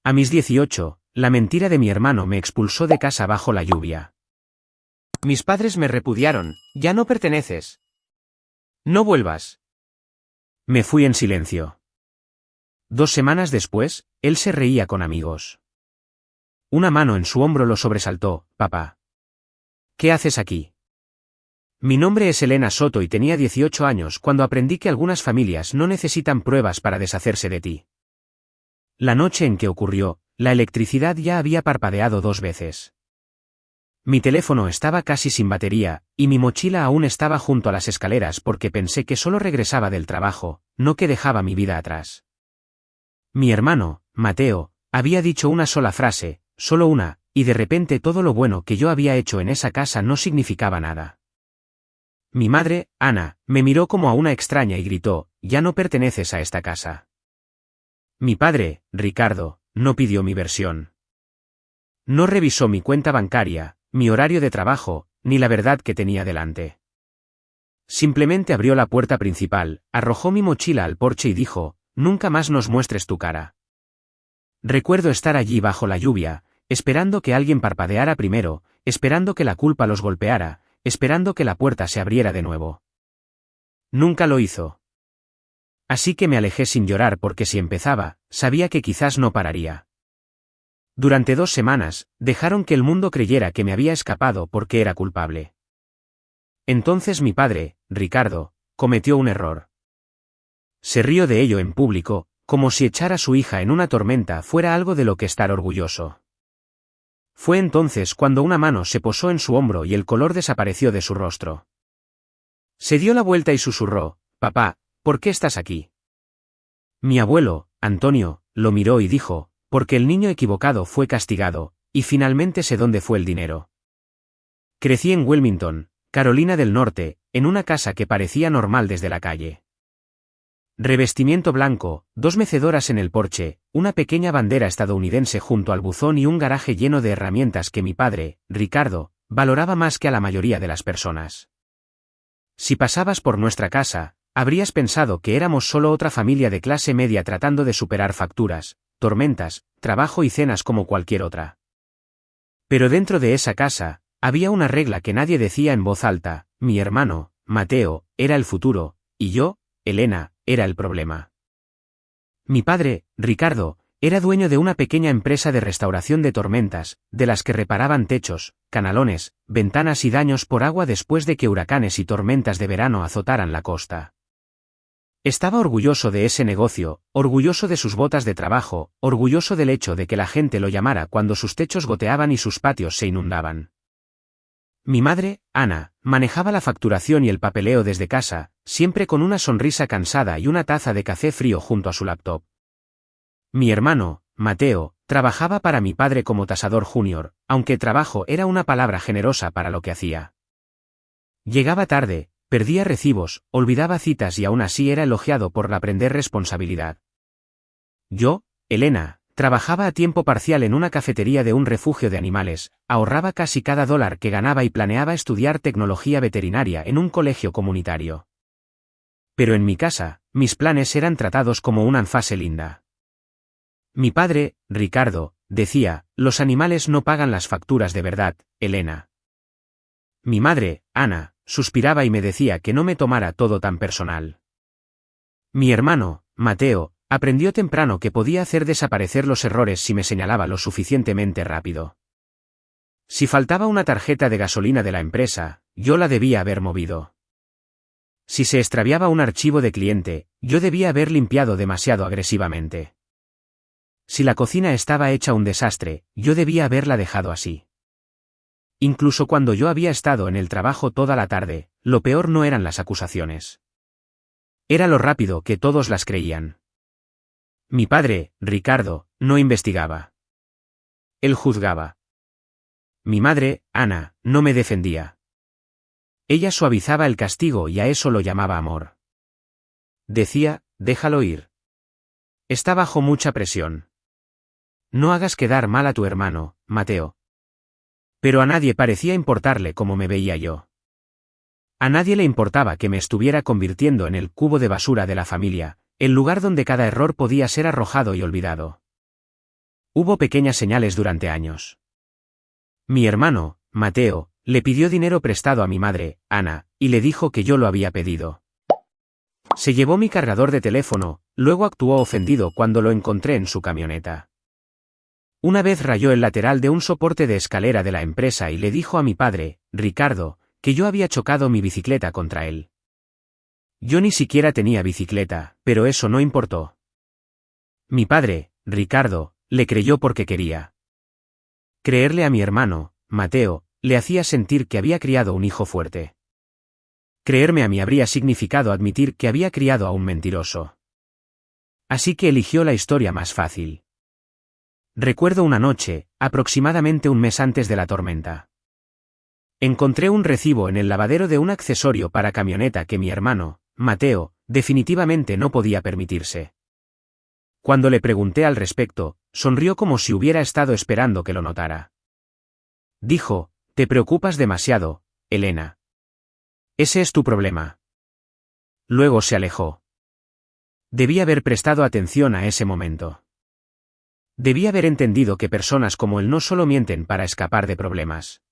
A mis 18, la mentira de mi hermano me expulsó de casa bajo la lluvia. Mis padres me repudiaron, ya no perteneces. No vuelvas. Me fui en silencio. 2 semanas después, él se reía con amigos. Una mano en su hombro lo sobresaltó. Papá. ¿Qué haces aquí? Mi nombre es Elena Soto y tenía 18 años cuando aprendí que algunas familias no necesitan pruebas para deshacerse de ti. La noche en que ocurrió, la electricidad ya había parpadeado 2 veces. Mi teléfono estaba casi sin batería, y mi mochila aún estaba junto a las escaleras porque pensé que solo regresaba del trabajo, no que dejaba mi vida atrás. Mi hermano, Mateo, había dicho una sola frase, solo una, y de repente todo lo bueno que yo había hecho en esa casa no significaba nada. Mi madre, Ana, me miró como a una extraña y gritó, ya no perteneces a esta casa. Mi padre, Ricardo, no pidió mi versión. No revisó mi cuenta bancaria, mi horario de trabajo, ni la verdad que tenía delante. Simplemente abrió la puerta principal, arrojó mi mochila al porche y dijo, nunca más nos muestres tu cara. Recuerdo estar allí bajo la lluvia, esperando que alguien parpadeara primero, esperando que la culpa los golpeara, esperando que la puerta se abriera de nuevo. Nunca lo hizo. Así que me alejé sin llorar porque si empezaba, sabía que quizás no pararía. Durante 2 semanas, dejaron que el mundo creyera que me había escapado porque era culpable. Entonces mi padre, Ricardo, cometió un error. Se rió de ello en público, como si echar a su hija en una tormenta fuera algo de lo que estar orgulloso. Fue entonces cuando una mano se posó en su hombro y el color desapareció de su rostro. Se dio la vuelta y susurró, papá, ¿por qué estás aquí? Mi abuelo, Antonio, lo miró y dijo, porque el niño equivocado fue castigado, y finalmente sé dónde fue el dinero. Crecí en Wilmington, Carolina del Norte, en una casa que parecía normal desde la calle. Revestimiento blanco, 2 mecedoras en el porche, una pequeña bandera estadounidense junto al buzón y un garaje lleno de herramientas que mi padre, Ricardo, valoraba más que a la mayoría de las personas. Si pasabas por nuestra casa, habrías pensado que éramos solo otra familia de clase media tratando de superar facturas, tormentas, trabajo y cenas como cualquier otra. Pero dentro de esa casa, había una regla que nadie decía en voz alta, mi hermano, Mateo, era el futuro, y yo, Elena, era el problema. Mi padre, Ricardo, era dueño de una pequeña empresa de restauración de tormentas, de las que reparaban techos, canalones, ventanas y daños por agua después de que huracanes y tormentas de verano azotaran la costa. Estaba orgulloso de ese negocio, orgulloso de sus botas de trabajo, orgulloso del hecho de que la gente lo llamara cuando sus techos goteaban y sus patios se inundaban. Mi madre, Ana, manejaba la facturación y el papeleo desde casa, siempre con una sonrisa cansada y una taza de café frío junto a su laptop. Mi hermano, Mateo, trabajaba para mi padre como tasador junior, aunque trabajo era una palabra generosa para lo que hacía. Llegaba tarde, perdía recibos, olvidaba citas y aún así era elogiado por aprender responsabilidad. Yo, Elena, trabajaba a tiempo parcial en una cafetería de un refugio de animales, ahorraba casi cada dólar que ganaba y planeaba estudiar tecnología veterinaria en un colegio comunitario. Pero en mi casa, mis planes eran tratados como una anfase linda. Mi padre, Ricardo, decía, los animales no pagan las facturas de verdad, Elena. Mi madre, Ana, suspiraba y me decía que no me tomara todo tan personal. Mi hermano, Mateo, aprendió temprano que podía hacer desaparecer los errores si me señalaba lo suficientemente rápido. Si faltaba una tarjeta de gasolina de la empresa, yo la debía haber movido. Si se extraviaba un archivo de cliente, yo debía haber limpiado demasiado agresivamente. Si la cocina estaba hecha un desastre, yo debía haberla dejado así. Incluso cuando yo había estado en el trabajo toda la tarde, lo peor no eran las acusaciones. Era lo rápido que todos las creían. Mi padre, Ricardo, no investigaba. Él juzgaba. Mi madre, Ana, no me defendía. Ella suavizaba el castigo y a eso lo llamaba amor. Decía, déjalo ir. Está bajo mucha presión. No hagas quedar mal a tu hermano, Mateo. Pero a nadie parecía importarle cómo me veía yo. A nadie le importaba que me estuviera convirtiendo en el cubo de basura de la familia, el lugar donde cada error podía ser arrojado y olvidado. Hubo pequeñas señales durante años. Mi hermano, Mateo, le pidió dinero prestado a mi madre, Ana, y le dijo que yo lo había pedido. Se llevó mi cargador de teléfono, luego actuó ofendido cuando lo encontré en su camioneta. Una vez rayó el lateral de un soporte de escalera de la empresa y le dijo a mi padre, Ricardo, que yo había chocado mi bicicleta contra él. Yo ni siquiera tenía bicicleta, pero eso no importó. Mi padre, Ricardo, le creyó porque quería. Creerle a mi hermano, Mateo, le hacía sentir que había criado un hijo fuerte. Creerme a mí habría significado admitir que había criado a un mentiroso. Así que eligió la historia más fácil. Recuerdo una noche, aproximadamente un mes antes de la tormenta. Encontré un recibo en el lavadero de un accesorio para camioneta que mi hermano, Mateo, definitivamente no podía permitirse. Cuando le pregunté al respecto, sonrió como si hubiera estado esperando que lo notara. Dijo, «Te preocupas demasiado, Elena. Ese es tu problema». Luego se alejó. Debí haber prestado atención a ese momento. Debí haber entendido que personas como él no solo mienten para escapar de problemas.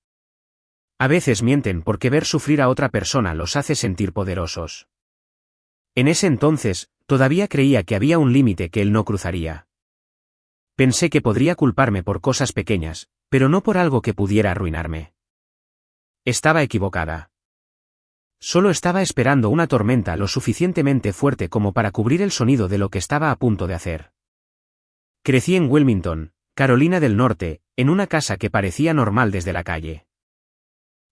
A veces mienten porque ver sufrir a otra persona los hace sentir poderosos. En ese entonces, todavía creía que había un límite que él no cruzaría. Pensé que podría culparme por cosas pequeñas, pero no por algo que pudiera arruinarme. Estaba equivocada. Solo estaba esperando una tormenta lo suficientemente fuerte como para cubrir el sonido de lo que estaba a punto de hacer. Crecí en Wilmington, Carolina del Norte, en una casa que parecía normal desde la calle.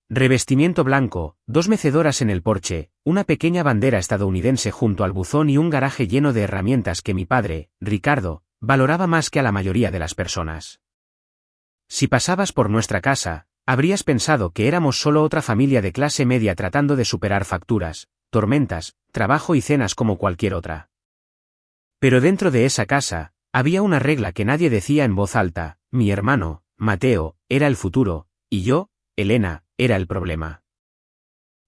Revestimiento blanco, 2 mecedoras en el porche, una pequeña bandera estadounidense junto al buzón y un garaje lleno de herramientas que mi padre, Ricardo, valoraba más que a la mayoría de las personas. Si pasabas por nuestra casa, habrías pensado que éramos solo otra familia de clase media tratando de superar facturas, tormentas, trabajo y cenas como cualquier otra. Pero dentro de esa casa, había una regla que nadie decía en voz alta: mi hermano, Mateo, era el futuro, y yo, Elena, era el problema.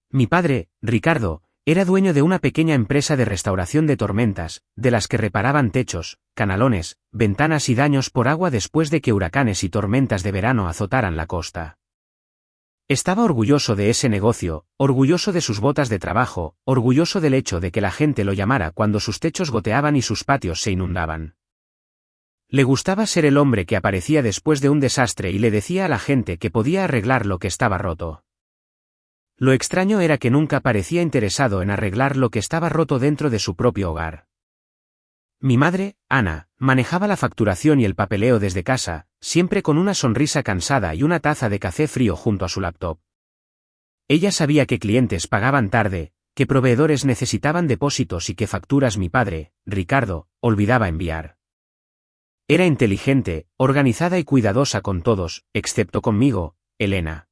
Mi padre, Ricardo, era dueño de una pequeña empresa de restauración de tormentas, de las que reparaban techos, canalones, ventanas y daños por agua después de que huracanes y tormentas de verano azotaran la costa. Estaba orgulloso de ese negocio, orgulloso de sus botas de trabajo, orgulloso del hecho de que la gente lo llamara cuando sus techos goteaban y sus patios se inundaban. Le gustaba ser el hombre que aparecía después de un desastre y le decía a la gente que podía arreglar lo que estaba roto. Lo extraño era que nunca parecía interesado en arreglar lo que estaba roto dentro de su propio hogar. Mi madre, Ana, manejaba la facturación y el papeleo desde casa, siempre con una sonrisa cansada y una taza de café frío junto a su laptop. Ella sabía que clientes pagaban tarde, que proveedores necesitaban depósitos y que facturas mi padre, Ricardo, olvidaba enviar. Era inteligente, organizada y cuidadosa con todos, excepto conmigo, Elena.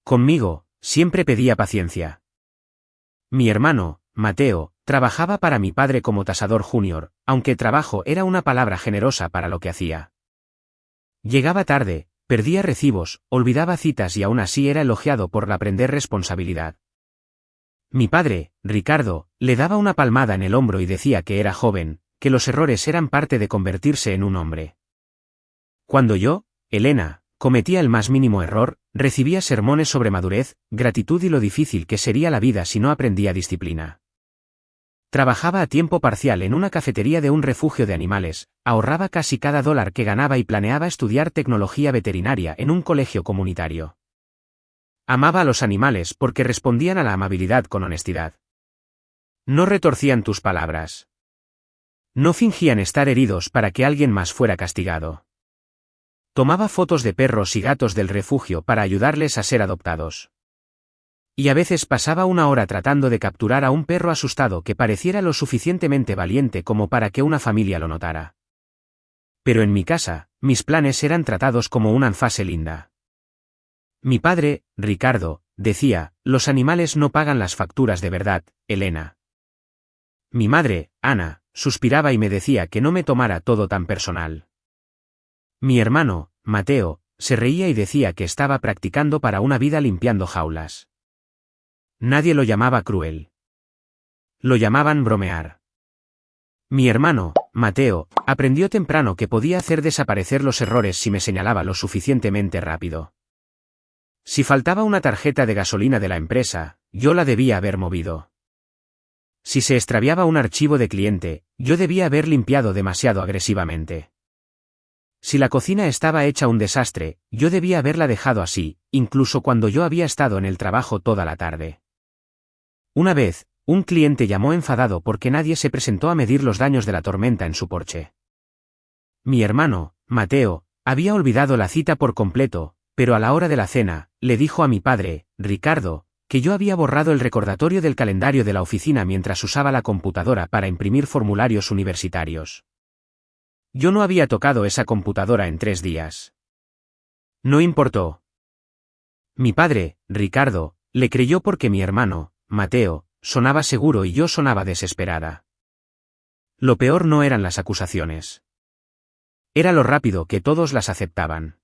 Conmigo, siempre pedía paciencia. Mi hermano, Mateo, trabajaba para mi padre como tasador junior, aunque trabajo era una palabra generosa para lo que hacía. Llegaba tarde, perdía recibos, olvidaba citas y aún así era elogiado por aprender responsabilidad. Mi padre, Ricardo, le daba una palmada en el hombro y decía que era joven, que los errores eran parte de convertirse en un hombre. Cuando yo, Elena, cometía el más mínimo error, recibía sermones sobre madurez, gratitud y lo difícil que sería la vida si no aprendía disciplina. Trabajaba a tiempo parcial en una cafetería de un refugio de animales, ahorraba casi cada dólar que ganaba y planeaba estudiar tecnología veterinaria en un colegio comunitario. Amaba a los animales porque respondían a la amabilidad con honestidad. No retorcían tus palabras. No fingían estar heridos para que alguien más fuera castigado. Tomaba fotos de perros y gatos del refugio para ayudarles a ser adoptados. Y a veces pasaba una hora tratando de capturar a un perro asustado que pareciera lo suficientemente valiente como para que una familia lo notara. Pero en mi casa, mis planes eran tratados como una fase linda. Mi padre, Ricardo, decía: los animales no pagan las facturas de verdad, Elena. Mi madre, Ana, suspiraba y me decía que no me tomara todo tan personal. Mi hermano, Mateo, se reía y decía que estaba practicando para una vida limpiando jaulas. Nadie lo llamaba cruel. Lo llamaban bromear. Mi hermano, Mateo, aprendió temprano que podía hacer desaparecer los errores si me señalaba lo suficientemente rápido. Si faltaba una tarjeta de gasolina de la empresa, yo la debía haber movido. Si se extraviaba un archivo de cliente, yo debía haber limpiado demasiado agresivamente. Si la cocina estaba hecha un desastre, yo debía haberla dejado así, incluso cuando yo había estado en el trabajo toda la tarde. Una vez, un cliente llamó enfadado porque nadie se presentó a medir los daños de la tormenta en su porche. Mi hermano, Mateo, había olvidado la cita por completo, pero a la hora de la cena, le dijo a mi padre, Ricardo, que yo había borrado el recordatorio del calendario de la oficina mientras usaba la computadora para imprimir formularios universitarios. Yo no había tocado esa computadora en 3 días. No importó. Mi padre, Ricardo, le creyó porque mi hermano, Mateo, sonaba seguro y yo sonaba desesperada. Lo peor no eran las acusaciones. Era lo rápido que todos las aceptaban.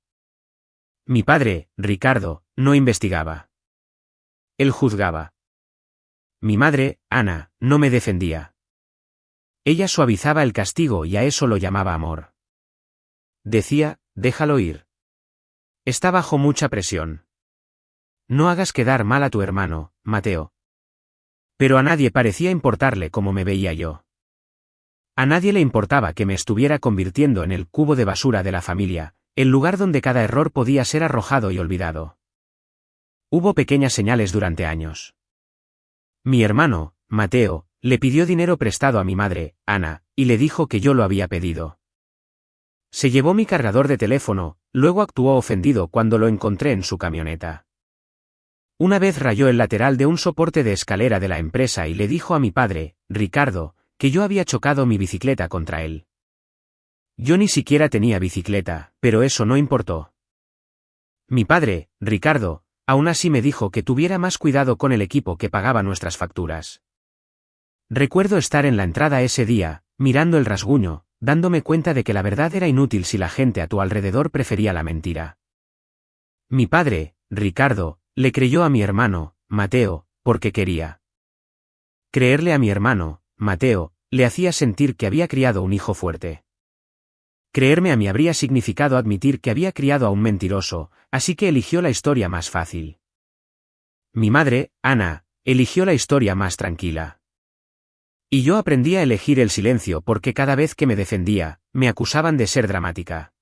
Mi padre, Ricardo, no investigaba. Él juzgaba. Mi madre, Ana, no me defendía. Ella suavizaba el castigo y a eso lo llamaba amor. Decía, déjalo ir. Está bajo mucha presión. No hagas quedar mal a tu hermano, Mateo. Pero a nadie parecía importarle cómo me veía yo. A nadie le importaba que me estuviera convirtiendo en el cubo de basura de la familia, el lugar donde cada error podía ser arrojado y olvidado. Hubo pequeñas señales durante años. Mi hermano, Mateo, le pidió dinero prestado a mi madre, Ana, y le dijo que yo lo había pedido. Se llevó mi cargador de teléfono, luego actuó ofendido cuando lo encontré en su camioneta. Una vez rayó el lateral de un soporte de escalera de la empresa y le dijo a mi padre, Ricardo, que yo había chocado mi bicicleta contra él. Yo ni siquiera tenía bicicleta, pero eso no importó. Mi padre, Ricardo, aún así me dijo que tuviera más cuidado con el equipo que pagaba nuestras facturas. Recuerdo estar en la entrada ese día, mirando el rasguño, dándome cuenta de que la verdad era inútil si la gente a tu alrededor prefería la mentira. Mi padre, Ricardo, le creyó a mi hermano, Mateo, porque quería. Creerle a mi hermano, Mateo, le hacía sentir que había criado un hijo fuerte. Creerme a mí habría significado admitir que había criado a un mentiroso, así que eligió la historia más fácil. Mi madre, Ana, eligió la historia más tranquila. Y yo aprendí a elegir el silencio porque cada vez que me defendía, me acusaban de ser dramática.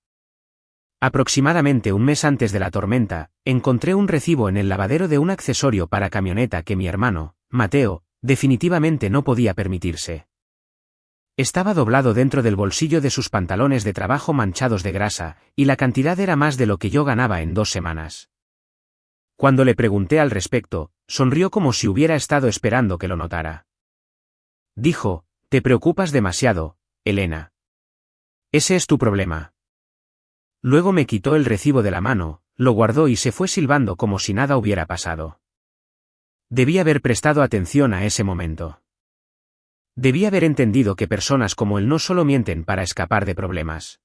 Aproximadamente un mes antes de la tormenta, encontré un recibo en el lavadero de un accesorio para camioneta que mi hermano, Mateo, definitivamente no podía permitirse. Estaba doblado dentro del bolsillo de sus pantalones de trabajo manchados de grasa, y la cantidad era más de lo que yo ganaba en 2 semanas. Cuando le pregunté al respecto, sonrió como si hubiera estado esperando que lo notara. Dijo, te preocupas demasiado, Elena. Ese es tu problema. Luego me quitó el recibo de la mano, lo guardó y se fue silbando como si nada hubiera pasado. Debí haber prestado atención a ese momento. Debí haber entendido que personas como él no solo mienten para escapar de problemas.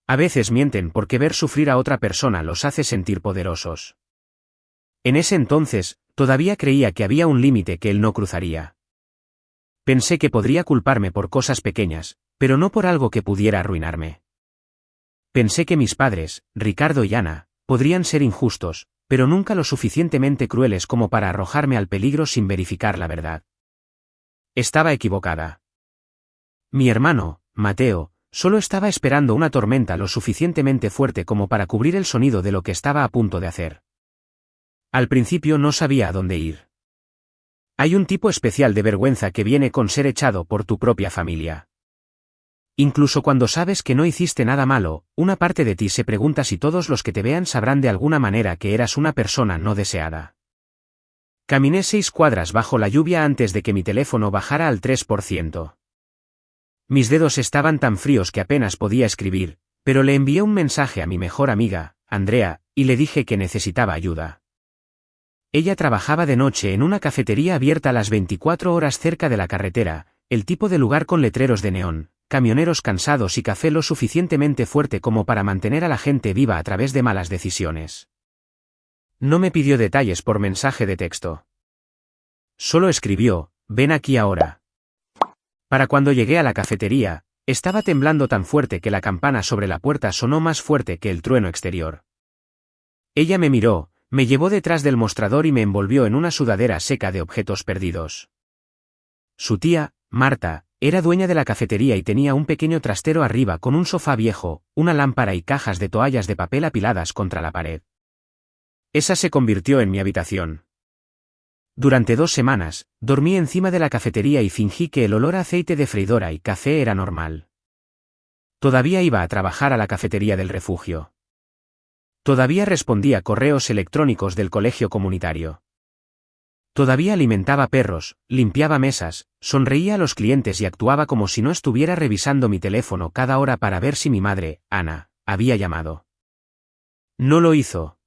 A veces mienten porque ver sufrir a otra persona los hace sentir poderosos. En ese entonces, todavía creía que había un límite que él no cruzaría. Pensé que podría culparme por cosas pequeñas, pero no por algo que pudiera arruinarme. Pensé que mis padres, Ricardo y Ana, podrían ser injustos, pero nunca lo suficientemente crueles como para arrojarme al peligro sin verificar la verdad. Estaba equivocada. Mi hermano, Mateo, solo estaba esperando una tormenta lo suficientemente fuerte como para cubrir el sonido de lo que estaba a punto de hacer. Al principio no sabía a dónde ir. Hay un tipo especial de vergüenza que viene con ser echado por tu propia familia. Incluso cuando sabes que no hiciste nada malo, una parte de ti se pregunta si todos los que te vean sabrán de alguna manera que eras una persona no deseada. Caminé 6 cuadras bajo la lluvia antes de que mi teléfono bajara al 3%. Mis dedos estaban tan fríos que apenas podía escribir, pero le envié un mensaje a mi mejor amiga, Andrea, y le dije que necesitaba ayuda. Ella trabajaba de noche en una cafetería abierta a las 24 horas cerca de la carretera, el tipo de lugar con letreros de neón, camioneros cansados y café lo suficientemente fuerte como para mantener a la gente viva a través de malas decisiones. No me pidió detalles por mensaje de texto. Solo escribió, ven aquí ahora. Para cuando llegué a la cafetería, Estaba temblando tan fuerte que la campana sobre la puerta sonó más fuerte que el trueno exterior. Ella me miró, me llevó detrás del mostrador y me envolvió en una sudadera seca de objetos perdidos. Su tía, Marta, era dueña de la cafetería y tenía un pequeño trastero arriba con un sofá viejo, una lámpara y cajas de toallas de papel apiladas contra la pared. Esa se convirtió en mi habitación. Durante 2 semanas, dormí encima de la cafetería y fingí que el olor a aceite de freidora y café era normal. Todavía iba a trabajar a la cafetería del refugio. Todavía respondía correos electrónicos del colegio comunitario. Todavía alimentaba perros, limpiaba mesas, sonreía a los clientes y actuaba como si no estuviera revisando mi teléfono cada hora para ver si mi madre, Ana, había llamado. No lo hizo.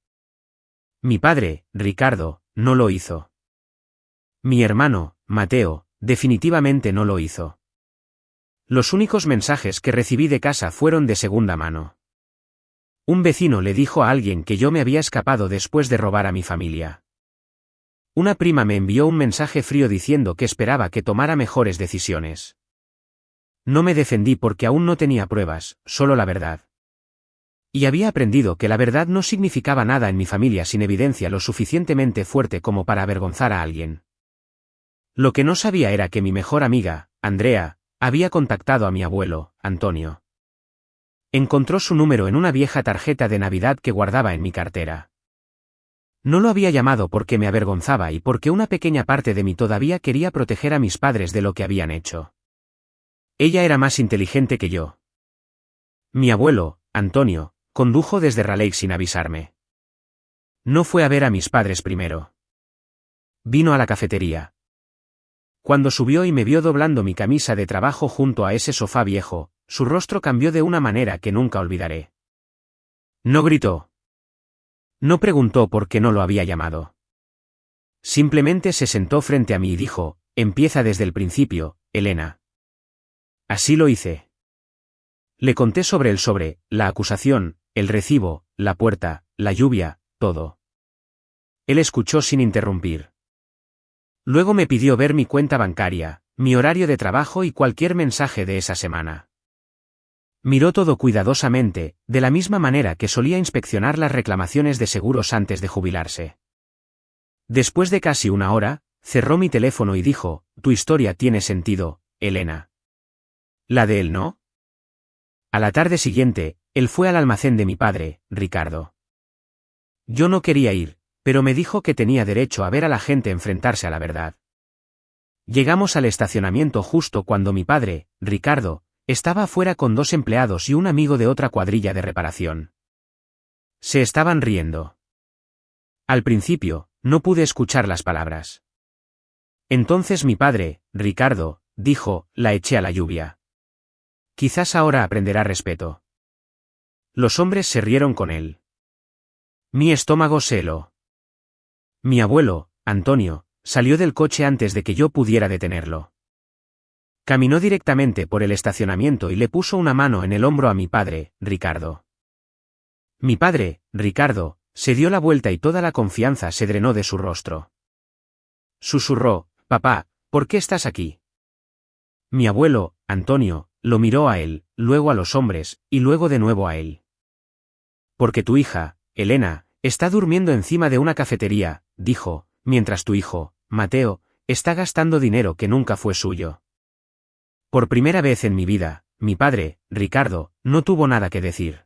Mi padre, Ricardo, no lo hizo. Mi hermano, Mateo, definitivamente no lo hizo. Los únicos mensajes que recibí de casa fueron de segunda mano. Un vecino le dijo a alguien que yo me había escapado después de robar a mi familia. Una prima me envió un mensaje frío diciendo que esperaba que tomara mejores decisiones. No me defendí porque aún no tenía pruebas, solo la verdad. Y había aprendido que la verdad no significaba nada en mi familia sin evidencia lo suficientemente fuerte como para avergonzar a alguien. Lo que no sabía era que mi mejor amiga, Andrea, había contactado a mi abuelo, Antonio. Encontró su número en una vieja tarjeta de Navidad que guardaba en mi cartera. No lo había llamado porque me avergonzaba y porque una pequeña parte de mí todavía quería proteger a mis padres de lo que habían hecho. Ella era más inteligente que yo. Mi abuelo, Antonio, condujo desde Raleigh sin avisarme. No fue a ver a mis padres primero. Vino a la cafetería. Cuando subió y me vio doblando mi camisa de trabajo junto a ese sofá viejo, su rostro cambió de una manera que nunca olvidaré. No gritó. No preguntó por qué no lo había llamado. Simplemente se sentó frente a mí y dijo, empieza desde el principio, Elena. Así lo hice. Le conté sobre el sobre, la acusación, el recibo, la puerta, la lluvia, todo. Él escuchó sin interrumpir. Luego me pidió ver mi cuenta bancaria, mi horario de trabajo y cualquier mensaje de esa semana. Miró todo cuidadosamente, de la misma manera que solía inspeccionar las reclamaciones de seguros antes de jubilarse. Después de casi 1 hora, cerró mi teléfono y dijo, tu historia tiene sentido, Elena. ¿La de él no? A la tarde siguiente, él fue al almacén de mi padre, Ricardo. Yo no quería ir, pero me dijo que tenía derecho a ver a la gente enfrentarse a la verdad. Llegamos al estacionamiento justo cuando mi padre, Ricardo, estaba afuera con 2 empleados y un amigo de otra cuadrilla de reparación. Se estaban riendo. Al principio, no pude escuchar las palabras. Entonces mi padre, Ricardo, dijo, la eché a la lluvia. Quizás ahora aprenderá respeto. Los hombres se rieron con él. Mi estómago se heló. Mi abuelo, Antonio, salió del coche antes de que yo pudiera detenerlo. Caminó directamente por el estacionamiento y le puso una mano en el hombro a mi padre, Ricardo. Mi padre, Ricardo, se dio la vuelta y toda la confianza se drenó de su rostro. Susurró, papá, ¿por qué estás aquí? Mi abuelo, Antonio, lo miró a él, luego a los hombres, y luego de nuevo a él. Porque tu hija, Elena, está durmiendo encima de una cafetería, dijo, mientras tu hijo, Mateo, está gastando dinero que nunca fue suyo. Por primera vez en mi vida, mi padre, Ricardo, no tuvo nada que decir.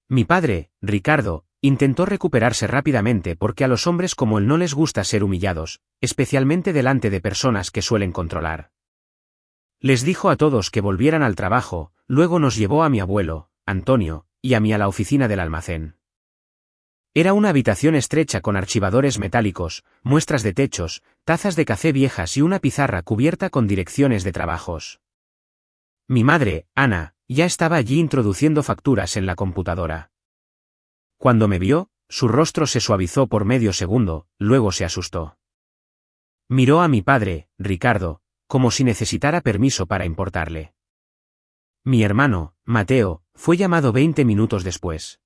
Mi padre, Ricardo, intentó recuperarse rápidamente porque a los hombres como él no les gusta ser humillados, especialmente delante de personas que suelen controlar. Les dijo a todos que volvieran al trabajo, luego nos llevó a mi abuelo, Antonio, y a mí a la oficina del almacén. Era una habitación estrecha con archivadores metálicos, muestras de techos, tazas de café viejas y una pizarra cubierta con direcciones de trabajos. Mi madre, Ana, ya estaba allí introduciendo facturas en la computadora. Cuando me vio, su rostro se suavizó por medio segundo, luego se asustó. Miró a mi padre, Ricardo, como si necesitara permiso para importarle. Mi hermano, Mateo, fue llamado 20 minutos después.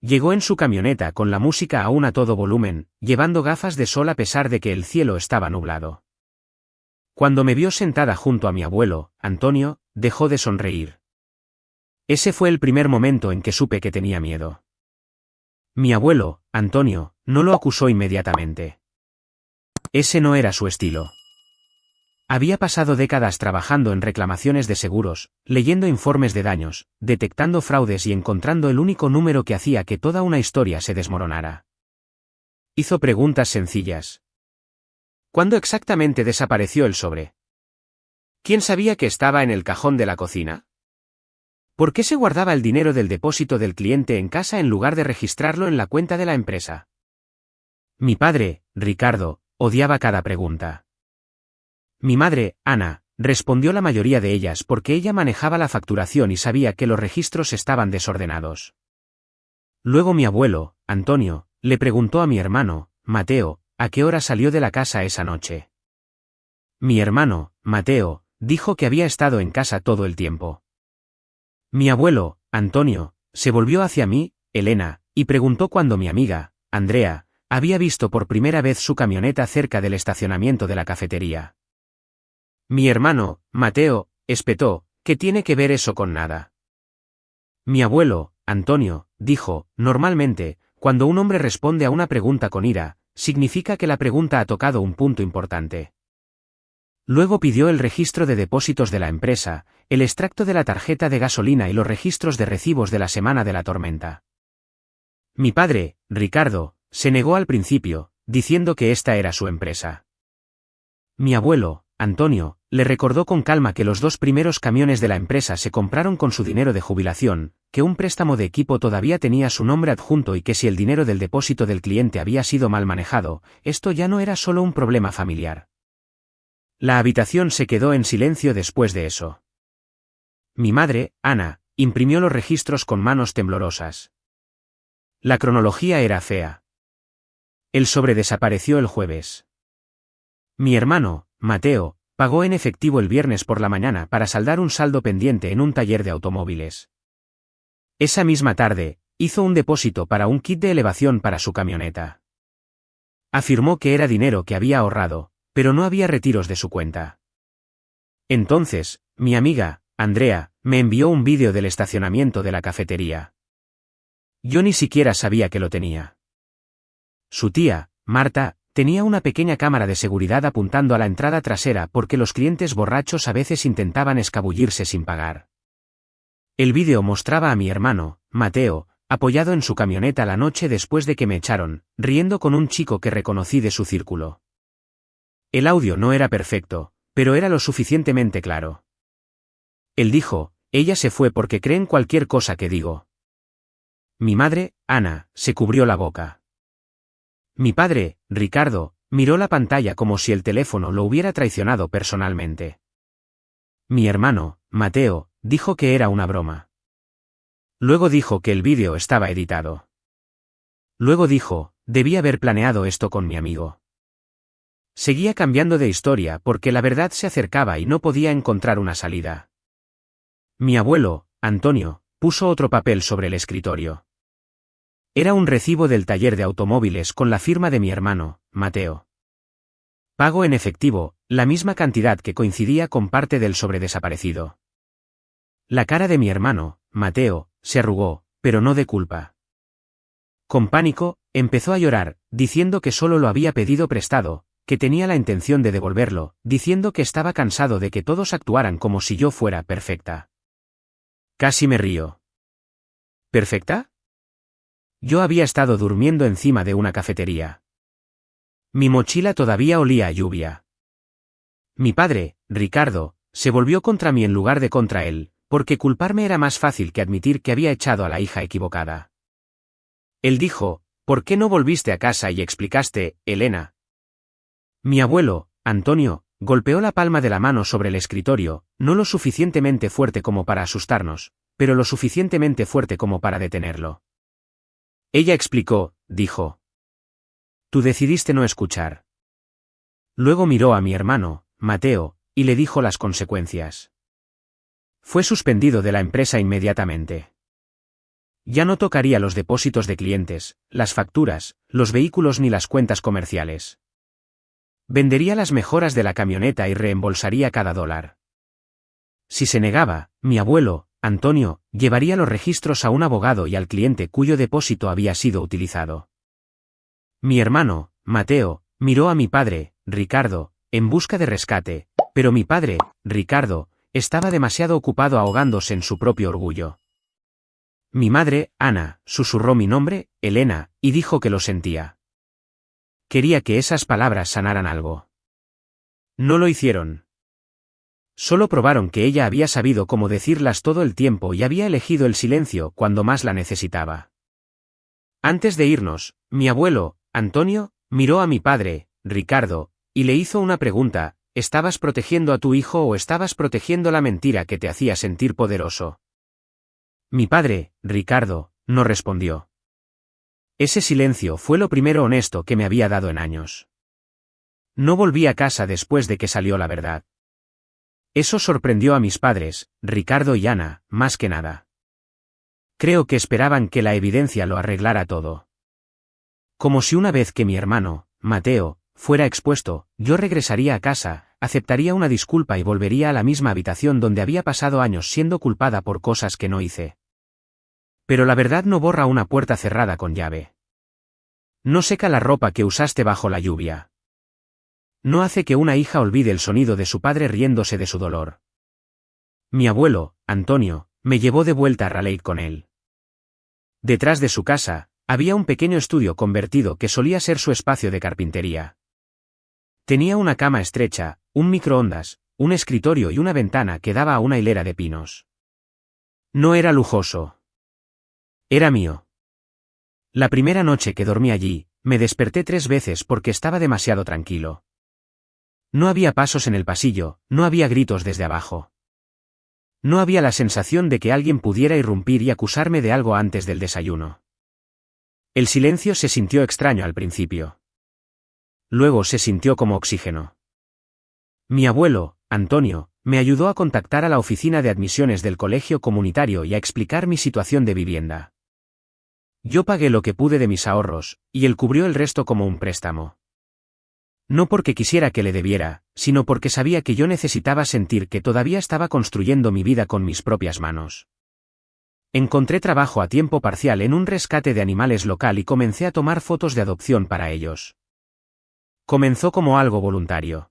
Llegó en su camioneta con la música aún a todo volumen, llevando gafas de sol a pesar de que el cielo estaba nublado. Cuando me vio sentada junto a mi abuelo, Antonio, dejó de sonreír. Ese fue el primer momento en que supe que tenía miedo. Mi abuelo, Antonio, no lo acusó inmediatamente. Ese no era su estilo. Había pasado décadas trabajando en reclamaciones de seguros, leyendo informes de daños, detectando fraudes y encontrando el único número que hacía que toda una historia se desmoronara. Hizo preguntas sencillas. ¿Cuándo exactamente desapareció el sobre? ¿Quién sabía que estaba en el cajón de la cocina? ¿Por qué se guardaba el dinero del depósito del cliente en casa en lugar de registrarlo en la cuenta de la empresa? Mi padre, Ricardo, odiaba cada pregunta. Mi madre, Ana, respondió la mayoría de ellas porque ella manejaba la facturación y sabía que los registros estaban desordenados. Luego mi abuelo, Antonio, le preguntó a mi hermano, Mateo, a qué hora salió de la casa esa noche. Mi hermano, Mateo, dijo que había estado en casa todo el tiempo. Mi abuelo, Antonio, se volvió hacia mí, Elena, y preguntó cuándo mi amiga, Andrea, había visto por primera vez su camioneta cerca del estacionamiento de la cafetería. Mi hermano, Mateo, espetó, ¿qué tiene que ver eso con nada? Mi abuelo, Antonio, dijo, normalmente, cuando un hombre responde a una pregunta con ira, significa que la pregunta ha tocado un punto importante. Luego pidió el registro de depósitos de la empresa, el extracto de la tarjeta de gasolina y los registros de recibos de la semana de la tormenta. Mi padre, Ricardo, se negó al principio, diciendo que esta era su empresa. Mi abuelo, Antonio, le recordó con calma que los 2 primeros camiones de la empresa se compraron con su dinero de jubilación, que un préstamo de equipo todavía tenía su nombre adjunto y que si el dinero del depósito del cliente había sido mal manejado, esto ya no era solo un problema familiar. La habitación se quedó en silencio después de eso. Mi madre, Ana, imprimió los registros con manos temblorosas. La cronología era fea. El sobre desapareció el jueves. Mi hermano, Mateo, pagó en efectivo el viernes por la mañana para saldar un saldo pendiente en un taller de automóviles. Esa misma tarde, hizo un depósito para un kit de elevación para su camioneta. Afirmó que era dinero que había ahorrado, pero no había retiros de su cuenta. Entonces, mi amiga, Andrea, me envió un vídeo del estacionamiento de la cafetería. Yo ni siquiera sabía que lo tenía. Su tía, Marta, tenía una pequeña cámara de seguridad apuntando a la entrada trasera porque los clientes borrachos a veces intentaban escabullirse sin pagar. El vídeo mostraba a mi hermano, Mateo, apoyado en su camioneta la noche después de que me echaron, riendo con un chico que reconocí de su círculo. El audio no era perfecto, pero era lo suficientemente claro. Él dijo, ella se fue porque creen cualquier cosa que digo. Mi madre, Ana, se cubrió la boca. Mi padre, Ricardo, miró la pantalla como si el teléfono lo hubiera traicionado personalmente. Mi hermano, Mateo, dijo que era una broma. Luego dijo que el vídeo estaba editado. Luego dijo, debí haber planeado esto con mi amigo. Seguía cambiando de historia porque la verdad se acercaba y no podía encontrar una salida. Mi abuelo, Antonio, puso otro papel sobre el escritorio. Era un recibo del taller de automóviles con la firma de mi hermano, Mateo. Pago en efectivo, la misma cantidad que coincidía con parte del sobre desaparecido. La cara de mi hermano, Mateo, se arrugó, pero no de culpa. Con pánico, empezó a llorar, diciendo que solo lo había pedido prestado, que tenía la intención de devolverlo, diciendo que estaba cansado de que todos actuaran como si yo fuera perfecta. Casi me río. ¿Perfecta? Yo había estado durmiendo encima de una cafetería. Mi mochila todavía olía a lluvia. Mi padre, Ricardo, se volvió contra mí en lugar de contra él, porque culparme era más fácil que admitir que había echado a la hija equivocada. Él dijo, ¿por qué no volviste a casa y explicaste, Elena? Mi abuelo, Antonio, golpeó la palma de la mano sobre el escritorio, no lo suficientemente fuerte como para asustarnos, pero lo suficientemente fuerte como para detenerlo. Ella explicó, dijo. Tú decidiste no escuchar. Luego miró a mi hermano, Mateo, y le dijo las consecuencias. Fue suspendido de la empresa inmediatamente. Ya no tocaría los depósitos de clientes, las facturas, los vehículos ni las cuentas comerciales. Vendería las mejoras de la camioneta y reembolsaría cada dólar. Si se negaba, mi abuelo, Antonio, llevaría los registros a un abogado y al cliente cuyo depósito había sido utilizado. Mi hermano, Mateo, miró a mi padre, Ricardo, en busca de rescate, pero mi padre, Ricardo, estaba demasiado ocupado ahogándose en su propio orgullo. Mi madre, Ana, susurró mi nombre, Elena, y dijo que lo sentía. Quería que esas palabras sanaran algo. No lo hicieron. Solo probaron que ella había sabido cómo decirlas todo el tiempo y había elegido el silencio cuando más la necesitaba. Antes de irnos, mi abuelo, Antonio, miró a mi padre, Ricardo, y le hizo una pregunta: ¿estabas protegiendo a tu hijo o estabas protegiendo la mentira que te hacía sentir poderoso? Mi padre, Ricardo, no respondió. Ese silencio fue lo primero honesto que me había dado en años. No volví a casa después de que salió la verdad. Eso sorprendió a mis padres, Ricardo y Ana, más que nada. Creo que esperaban que la evidencia lo arreglara todo. Como si una vez que mi hermano, Mateo, fuera expuesto, yo regresaría a casa, aceptaría una disculpa y volvería a la misma habitación donde había pasado años siendo culpada por cosas que no hice. Pero la verdad no borra una puerta cerrada con llave. No seca la ropa que usaste bajo la lluvia. No hace que una hija olvide el sonido de su padre riéndose de su dolor. Mi abuelo, Antonio, me llevó de vuelta a Raleigh con él. Detrás de su casa, había un pequeño estudio convertido que solía ser su espacio de carpintería. Tenía una cama estrecha, un microondas, un escritorio y una ventana que daba a una hilera de pinos. No era lujoso. Era mío. La primera noche que dormí allí, me desperté 3 veces porque estaba demasiado tranquilo. No había pasos en el pasillo, no había gritos desde abajo. No había la sensación de que alguien pudiera irrumpir y acusarme de algo antes del desayuno. El silencio se sintió extraño al principio. Luego se sintió como oxígeno. Mi abuelo, Antonio, me ayudó a contactar a la oficina de admisiones del colegio comunitario y a explicar mi situación de vivienda. Yo pagué lo que pude de mis ahorros, y él cubrió el resto como un préstamo. No porque quisiera que le debiera, sino porque sabía que yo necesitaba sentir que todavía estaba construyendo mi vida con mis propias manos. Encontré trabajo a tiempo parcial en un rescate de animales local y comencé a tomar fotos de adopción para ellos. Comenzó como algo voluntario.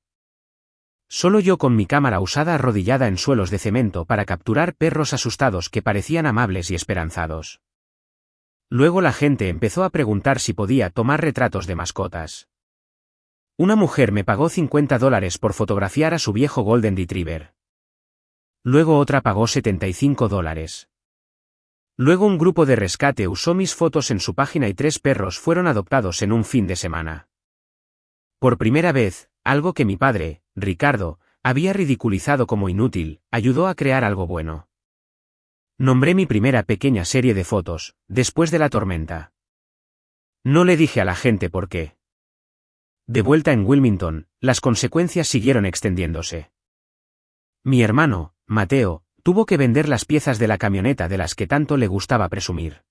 Solo yo con mi cámara usada arrodillada en suelos de cemento para capturar perros asustados que parecían amables y esperanzados. Luego la gente empezó a preguntar si podía tomar retratos de mascotas. Una mujer me pagó $50 por fotografiar a su viejo Golden Retriever. Luego otra pagó $75. Luego un grupo de rescate usó mis fotos en su página y 3 perros fueron adoptados en un fin de semana. Por primera vez, algo que mi padre, Ricardo, había ridiculizado como inútil, ayudó a crear algo bueno. Nombré mi primera pequeña serie de fotos, Después de la tormenta. No le dije a la gente por qué. De vuelta en Wilmington, las consecuencias siguieron extendiéndose. Mi hermano, Mateo, tuvo que vender las piezas de la camioneta de las que tanto le gustaba presumir.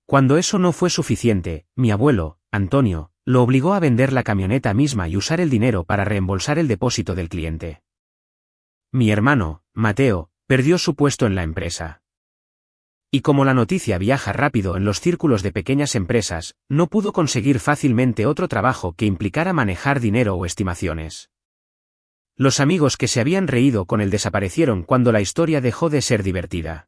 Cuando eso no fue suficiente, mi abuelo, Antonio, lo obligó a vender la camioneta misma y usar el dinero para reembolsar el depósito del cliente. Mi hermano, Mateo, perdió su puesto en la empresa. Y como la noticia viaja rápido en los círculos de pequeñas empresas, no pudo conseguir fácilmente otro trabajo que implicara manejar dinero o estimaciones. Los amigos que se habían reído con él desaparecieron cuando la historia dejó de ser divertida.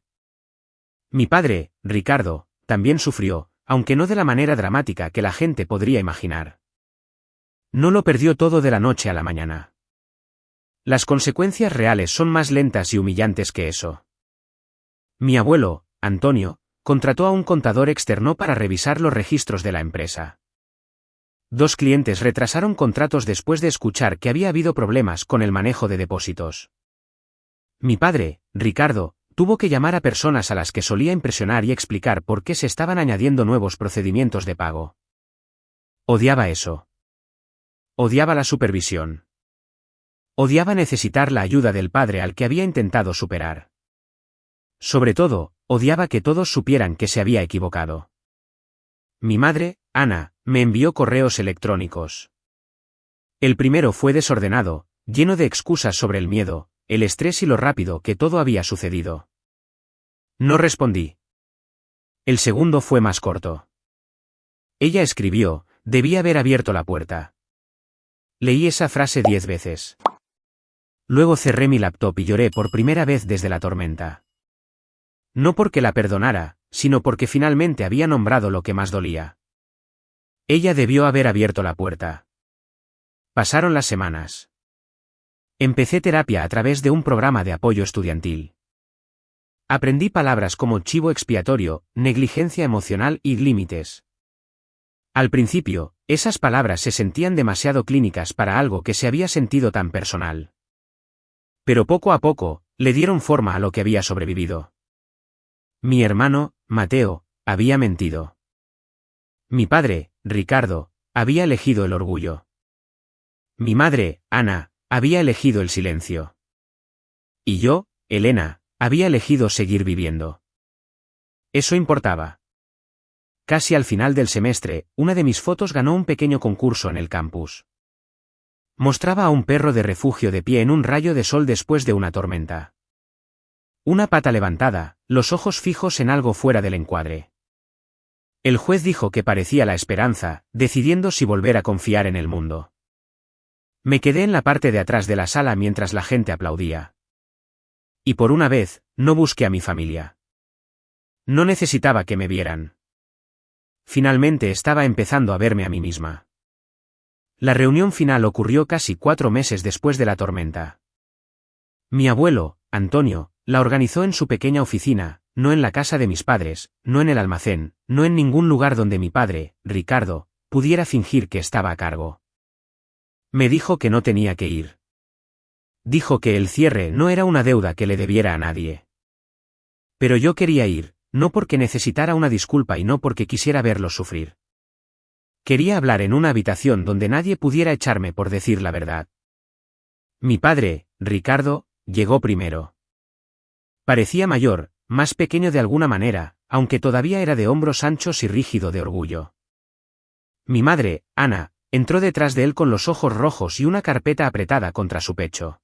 Mi padre, Ricardo, también sufrió, aunque no de la manera dramática que la gente podría imaginar. No lo perdió todo de la noche a la mañana. Las consecuencias reales son más lentas y humillantes que eso. Mi abuelo, Antonio, contrató a un contador externo para revisar los registros de la empresa. 2 clientes retrasaron contratos después de escuchar que había habido problemas con el manejo de depósitos. Mi padre, Ricardo, tuvo que llamar a personas a las que solía impresionar y explicar por qué se estaban añadiendo nuevos procedimientos de pago. Odiaba eso. Odiaba la supervisión. Odiaba necesitar la ayuda del padre al que había intentado superar. Sobre todo, odiaba que todos supieran que se había equivocado. Mi madre, Ana, me envió correos electrónicos. El primero fue desordenado, lleno de excusas sobre el miedo, el estrés y lo rápido que todo había sucedido. No respondí. El segundo fue más corto. Ella escribió, debí haber abierto la puerta. Leí esa frase 10 veces. Luego cerré mi laptop y lloré por primera vez desde la tormenta. No porque la perdonara, sino porque finalmente había nombrado lo que más dolía. Ella debió haber abierto la puerta. Pasaron las semanas. Empecé terapia a través de un programa de apoyo estudiantil. Aprendí palabras como chivo expiatorio, negligencia emocional y límites. Al principio, esas palabras se sentían demasiado clínicas para algo que se había sentido tan personal. Pero poco a poco, le dieron forma a lo que había sobrevivido. Mi hermano, Mateo, había mentido. Mi padre, Ricardo, había elegido el orgullo. Mi madre, Ana, había elegido el silencio. Y yo, Elena, había elegido seguir viviendo. Eso importaba. Casi al final del semestre, una de mis fotos ganó un pequeño concurso en el campus. Mostraba a un perro de refugio de pie en un rayo de sol después de una tormenta. Una pata levantada, los ojos fijos en algo fuera del encuadre. El juez dijo que parecía la esperanza, decidiendo si volver a confiar en el mundo. Me quedé en la parte de atrás de la sala mientras la gente aplaudía. Y por una vez, no busqué a mi familia. No necesitaba que me vieran. Finalmente estaba empezando a verme a mí misma. La reunión final ocurrió casi 4 meses después de la tormenta. Mi abuelo, Antonio, la organizó en su pequeña oficina, no en la casa de mis padres, no en el almacén, no en ningún lugar donde mi padre, Ricardo, pudiera fingir que estaba a cargo. Me dijo que no tenía que ir. Dijo que el cierre no era una deuda que le debiera a nadie. Pero yo quería ir, no porque necesitara una disculpa y no porque quisiera verlos sufrir. Quería hablar en una habitación donde nadie pudiera echarme por decir la verdad. Mi padre, Ricardo, llegó primero. Parecía mayor, más pequeño de alguna manera, aunque todavía era de hombros anchos y rígido de orgullo. Mi madre, Ana, entró detrás de él con los ojos rojos y una carpeta apretada contra su pecho.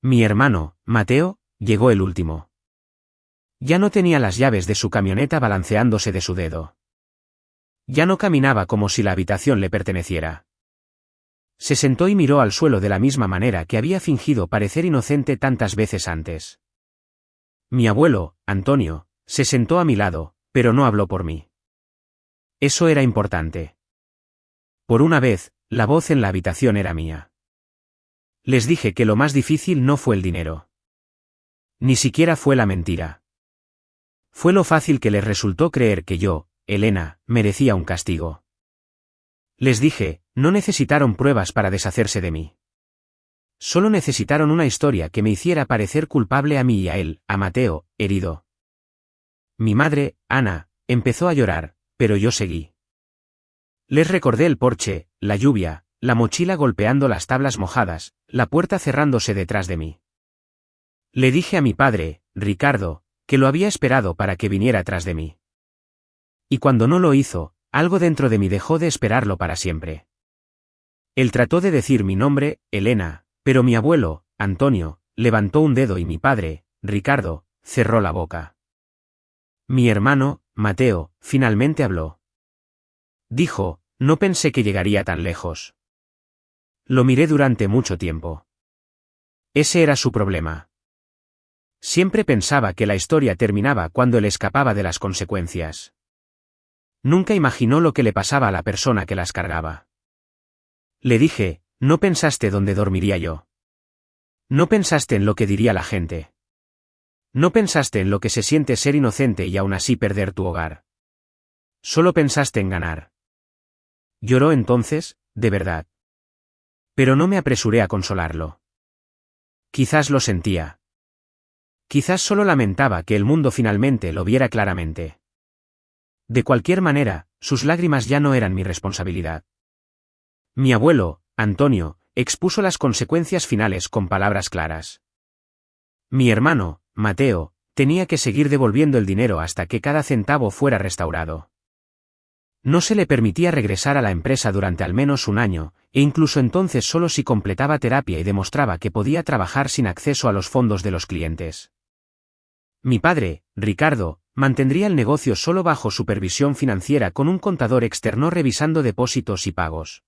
Mi hermano, Mateo, llegó el último. Ya no tenía las llaves de su camioneta balanceándose de su dedo. Ya no caminaba como si la habitación le perteneciera. Se sentó y miró al suelo de la misma manera que había fingido parecer inocente tantas veces antes. Mi abuelo, Antonio, se sentó a mi lado, pero no habló por mí. Eso era importante. Por una vez, la voz en la habitación era mía. Les dije que lo más difícil no fue el dinero. Ni siquiera fue la mentira. Fue lo fácil que les resultó creer que yo, Elena, merecía un castigo. Les dije, no necesitaron pruebas para deshacerse de mí. Solo necesitaron una historia que me hiciera parecer culpable a mí y a él, a Mateo, herido. Mi madre, Ana, empezó a llorar, pero yo seguí. Les recordé el porche, la lluvia, la mochila golpeando las tablas mojadas, la puerta cerrándose detrás de mí. Le dije a mi padre, Ricardo, que lo había esperado para que viniera tras de mí. Y cuando no lo hizo, algo dentro de mí dejó de esperarlo para siempre. Él trató de decir mi nombre, Elena, pero mi abuelo, Antonio, levantó un dedo y mi padre, Ricardo, cerró la boca. Mi hermano, Mateo, finalmente habló. Dijo, no pensé que llegaría tan lejos. Lo miré durante mucho tiempo. Ese era su problema. Siempre pensaba que la historia terminaba cuando él escapaba de las consecuencias. Nunca imaginó lo que le pasaba a la persona que las cargaba. Le dije, no pensaste dónde dormiría yo. No pensaste en lo que diría la gente. No pensaste en lo que se siente ser inocente y aún así perder tu hogar. Solo pensaste en ganar. Lloró entonces, de verdad. Pero no me apresuré a consolarlo. Quizás lo sentía. Quizás solo lamentaba que el mundo finalmente lo viera claramente. De cualquier manera, sus lágrimas ya no eran mi responsabilidad. Mi abuelo, Antonio, expuso las consecuencias finales con palabras claras. Mi hermano, Mateo, tenía que seguir devolviendo el dinero hasta que cada centavo fuera restaurado. No se le permitía regresar a la empresa durante al menos un año, e incluso entonces solo si completaba terapia y demostraba que podía trabajar sin acceso a los fondos de los clientes. Mi padre, Ricardo, mantendría el negocio solo bajo supervisión financiera con un contador externo revisando depósitos y pagos.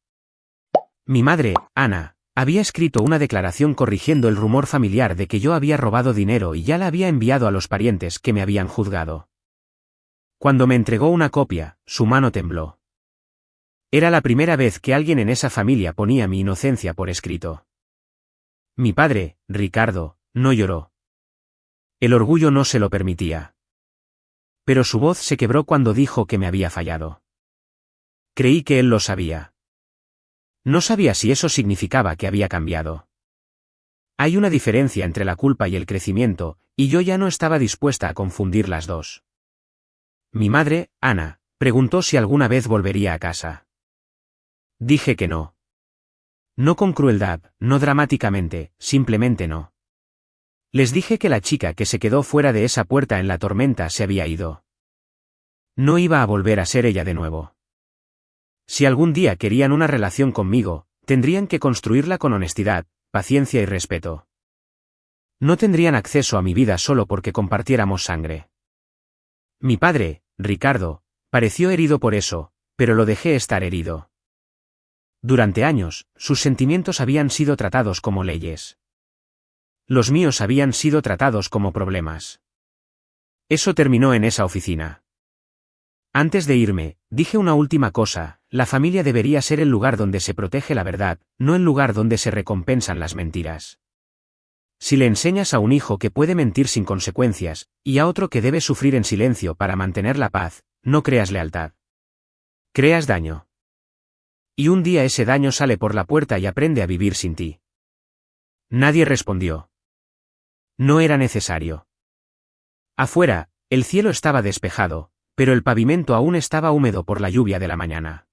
Mi madre, Ana, había escrito una declaración corrigiendo el rumor familiar de que yo había robado dinero y ya la había enviado a los parientes que me habían juzgado. Cuando me entregó una copia, su mano tembló. Era la primera vez que alguien en esa familia ponía mi inocencia por escrito. Mi padre, Ricardo, no lloró. El orgullo no se lo permitía. Pero su voz se quebró cuando dijo que me había fallado. Creí que él lo sabía. No sabía si eso significaba que había cambiado. Hay una diferencia entre la culpa y el crecimiento, y yo ya no estaba dispuesta a confundir las dos. Mi madre, Ana, preguntó si alguna vez volvería a casa. Dije que no. No con crueldad, no dramáticamente, simplemente no. Les dije que la chica que se quedó fuera de esa puerta en la tormenta se había ido. No iba a volver a ser ella de nuevo. Si algún día querían una relación conmigo, tendrían que construirla con honestidad, paciencia y respeto. No tendrían acceso a mi vida solo porque compartiéramos sangre. Mi padre, Ricardo, pareció herido por eso, pero lo dejé estar herido. Durante años, sus sentimientos habían sido tratados como leyes. Los míos habían sido tratados como problemas. Eso terminó en esa oficina. Antes de irme, dije una última cosa: la familia debería ser el lugar donde se protege la verdad, no el lugar donde se recompensan las mentiras. Si le enseñas a un hijo que puede mentir sin consecuencias, y a otro que debe sufrir en silencio para mantener la paz, no creas lealtad. Creas daño. Y un día ese daño sale por la puerta y aprende a vivir sin ti. Nadie respondió. No era necesario. Afuera, el cielo estaba despejado, pero el pavimento aún estaba húmedo por la lluvia de la mañana.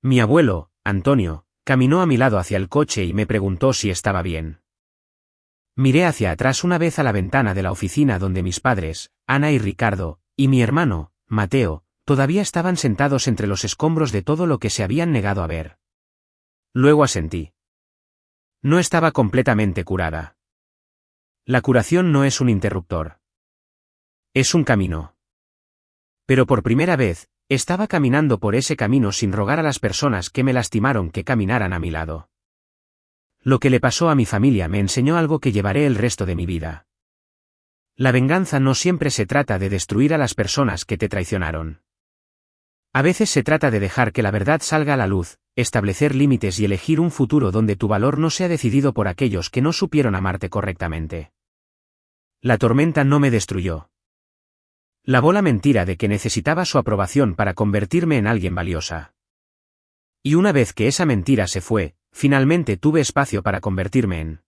Mi abuelo, Antonio, caminó a mi lado hacia el coche y me preguntó si estaba bien. Miré hacia atrás una vez a la ventana de la oficina donde mis padres, Ana y Ricardo, y mi hermano, Mateo, todavía estaban sentados entre los escombros de todo lo que se habían negado a ver. Luego asentí. No estaba completamente curada. La curación no es un interruptor. Es un camino. Pero por primera vez, estaba caminando por ese camino sin rogar a las personas que me lastimaron que caminaran a mi lado. Lo que le pasó a mi familia me enseñó algo que llevaré el resto de mi vida. La venganza no siempre se trata de destruir a las personas que te traicionaron. A veces se trata de dejar que la verdad salga a la luz, establecer límites y elegir un futuro donde tu valor no sea decidido por aquellos que no supieron amarte correctamente. La tormenta no me destruyó. Lavó la mentira de que necesitaba su aprobación para convertirme en alguien valiosa. Y una vez que esa mentira se fue, finalmente tuve espacio para convertirme en